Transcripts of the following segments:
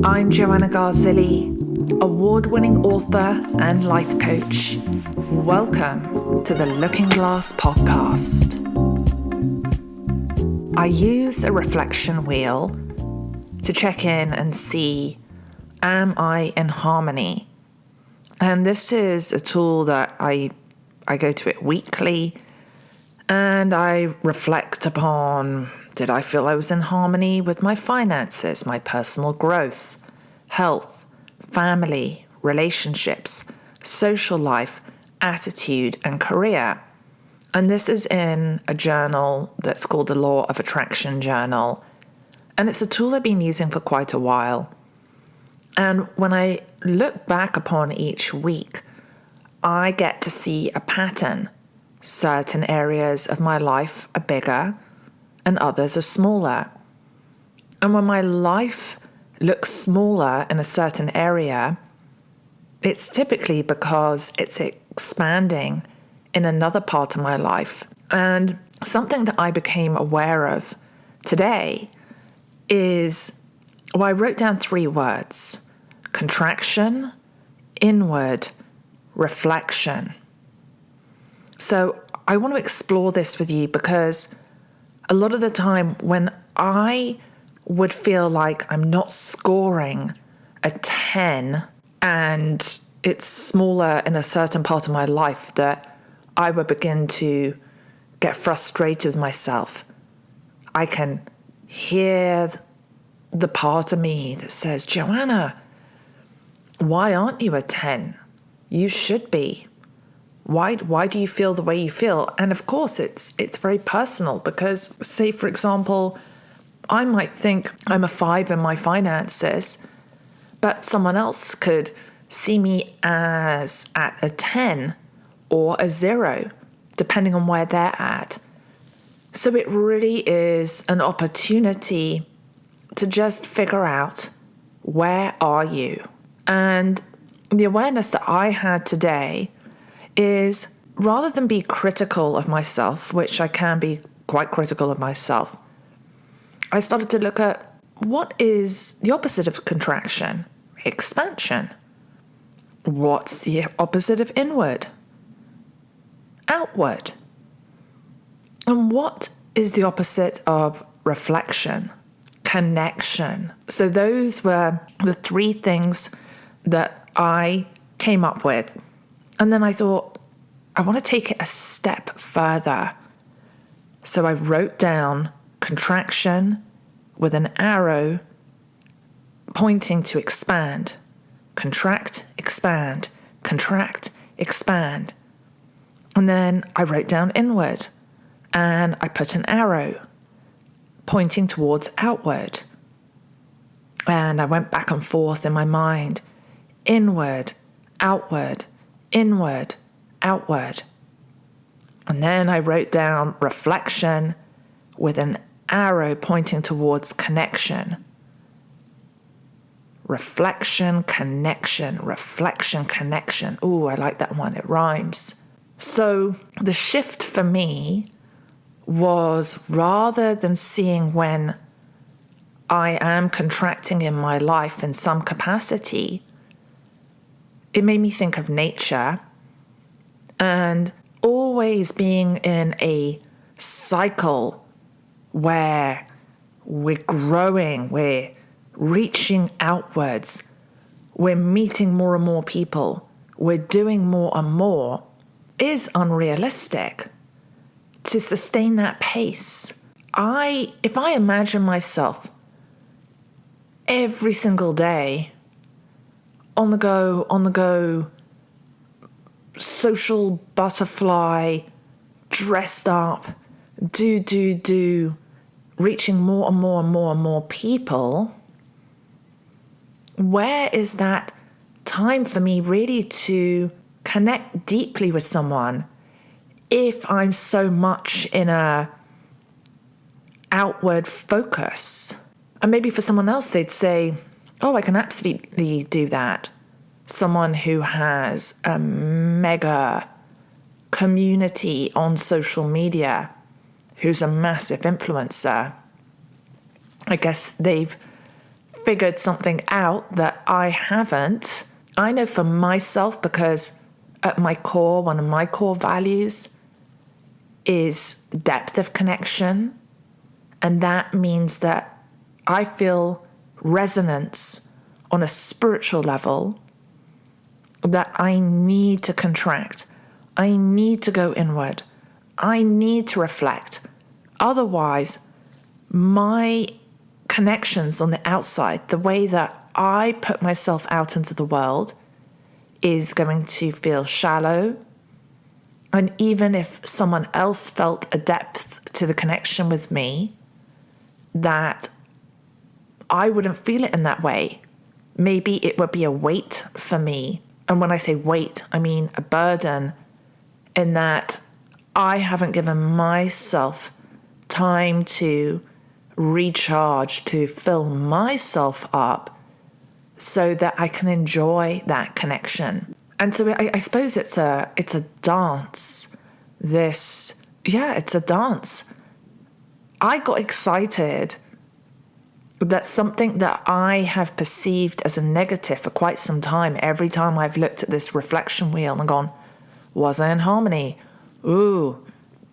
I'm Joanna Garzilli, award-winning author and life coach. Welcome to the Looking Glass podcast. I use a reflection wheel to check in and see, am I in harmony? And this is a tool that I go to it weekly, and I reflect upon, did I feel I was in harmony with my finances, my personal growth, health, family, relationships, social life, attitude, and career? And this is in a journal that's called the Law of Attraction Journal. And it's a tool I've been using for quite a while. And when I look back upon each week, I get to see a pattern. Certain areas of my life are bigger and others are smaller. And when my life looks smaller in a certain area, it's typically because it's expanding in another part of my life. And something that I became aware of today is, I wrote down 3 words: contraction, inward, reflection. So I want to explore this with you because a lot of the time when I would feel like I'm not scoring a 10 and it's smaller in a certain part of my life, that I would begin to get frustrated with myself. I can hear the part of me that says, Joanna, why aren't you a 10? You should be. Why do you feel the way you feel? And of course, it's very personal because, say, for example, I might think I'm a 5 in my finances, but someone else could see me as at a 10 or a 0, depending on where they're at. So it really is an opportunity to just figure out, where are you? And the awareness that I had today is, rather than be critical of myself, which I can be quite critical of myself, I started to look at, what is the opposite of contraction? Expansion. What's the opposite of inward? Outward. And what is the opposite of reflection? Connection. So those were the 3 things that I came up with. And then I thought, I want to take it a step further. So I wrote down contraction with an arrow pointing to expand. Contract, expand, contract, expand. And then I wrote down inward, and I put an arrow pointing towards outward. And I went back and forth in my mind, inward, outward, inward, outward. And then I wrote down reflection with an arrow pointing towards connection. Reflection, connection, reflection, connection. Ooh, I like that one. It rhymes. So the shift for me was, rather than seeing when I am contracting in my life in some capacity, it made me think of nature and always being in a cycle where we're growing, we're reaching outwards, we're meeting more and more people, we're doing more and more, is unrealistic to sustain that pace. If I imagine myself every single day on the go, social butterfly, dressed up, do, reaching more and more and more and more people, where is that time for me really to connect deeply with someone if I'm so much in a outward focus? And maybe for someone else, they'd say, oh, I can absolutely do that. Someone who has a mega community on social media, who's a massive influencer, I guess they've figured something out that I haven't. I know for myself, because at my core, one of my core values is depth of connection. And that means that I feel resonance on a spiritual level that I need to contract. I need to go inward. I need to reflect. Otherwise, my connections on the outside, the way that I put myself out into the world, is going to feel shallow. And even if someone else felt a depth to the connection with me, that I wouldn't feel it in that way. Maybe it would be a weight for me. And when I say weight, I mean a burden, in that I haven't given myself time to recharge, to fill myself up so that I can enjoy that connection. And so I suppose it's a dance. It's a dance. I got excited that something that I have perceived as a negative for quite some time, every time I've looked at this reflection wheel and gone, was I in harmony? Ooh,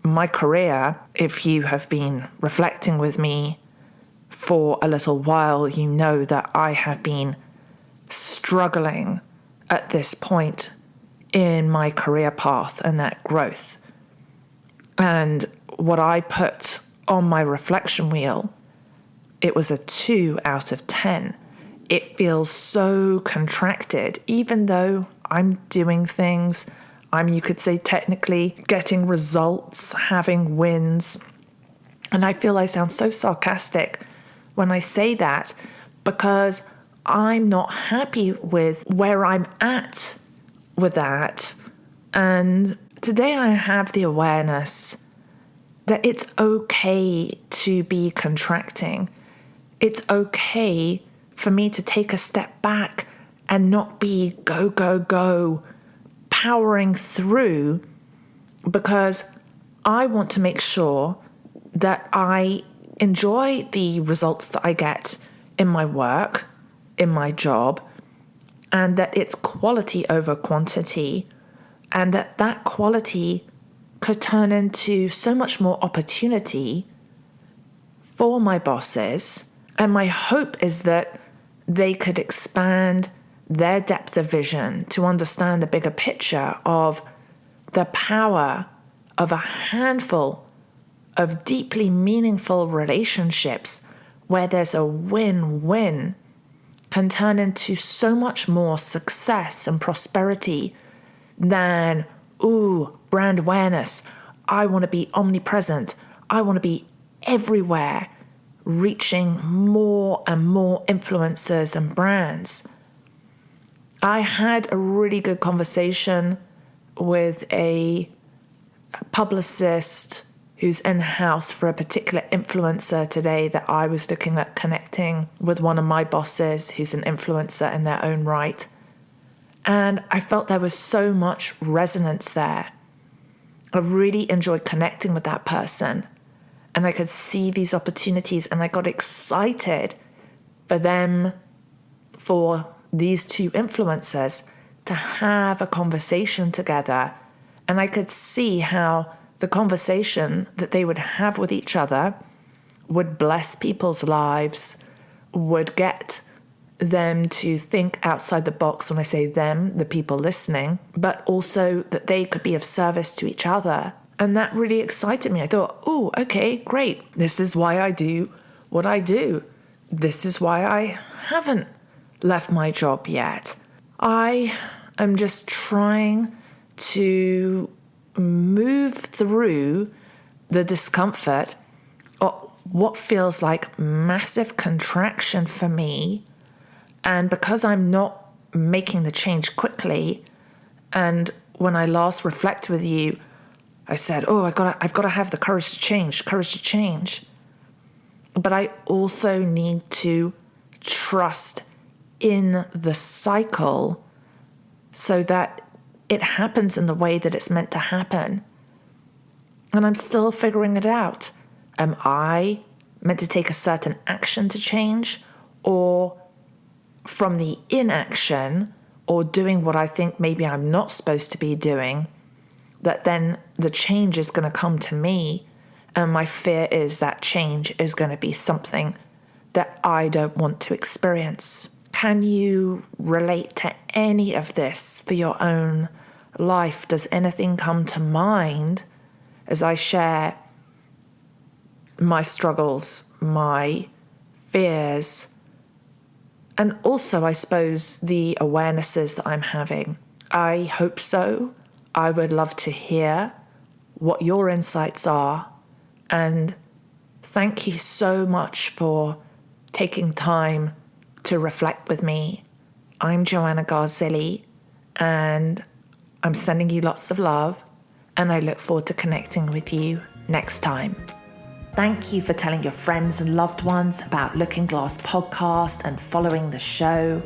my career, if you have been reflecting with me for a little while, you know that I have been struggling at this point in my career path and that growth. And what I put on my reflection wheel, it was a 2 out of 10. It feels so contracted, even though I'm doing things. You could say, technically getting results, having wins. And I feel I sound so sarcastic when I say that, because I'm not happy with where I'm at with that. And today I have the awareness that it's okay to be contracting. It's okay for me to take a step back and not be go, go, go, powering through, because I want to make sure that I enjoy the results that I get in my work, in my job, and that it's quality over quantity, and that quality could turn into so much more opportunity for my bosses. And my hope is that they could expand their depth of vision to understand the bigger picture of the power of a handful of deeply meaningful relationships where there's a win-win can turn into so much more success and prosperity than, brand awareness. I want to be omnipresent. I want to be everywhere, reaching more and more influencers and brands. I had a really good conversation with a publicist who's in-house for a particular influencer today that I was looking at connecting with one of my bosses who's an influencer in their own right. And I felt there was so much resonance there. I really enjoyed connecting with that person. And I could see these opportunities, and I got excited for these two influencers to have a conversation together. And I could see how the conversation that they would have with each other would bless people's lives, would get them to think outside the box. When I say them, the people listening, but also that they could be of service to each other. And that really excited me. I thought, okay, great. This is why I do what I do. This is why I haven't left my job yet. I am just trying to move through the discomfort of what feels like massive contraction for me. And because I'm not making the change quickly, and when I last reflected with you, I said, I've got to have the courage to change. But I also need to trust in the cycle so that it happens in the way that it's meant to happen. And I'm still figuring it out. Am I meant to take a certain action to change? or from the inaction or doing what I think maybe I'm not supposed to be doing, that then the change is going to come to me. And my fear is that change is going to be something that I don't want to experience. Can you relate to any of this for your own life? Does anything come to mind as I share my struggles, my fears, and also, I suppose, the awarenesses that I'm having? I hope so. I would love to hear what your insights are. And thank you so much for taking time to reflect with me. I'm Joanna Garzilli, and I'm sending you lots of love, and I look forward to connecting with you next time. Thank you for telling your friends and loved ones about Looking Glass podcast and following the show.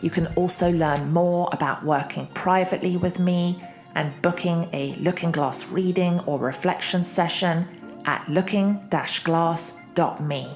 You can also learn more about working privately with me and booking a Looking Glass reading or reflection session at looking-glass.me.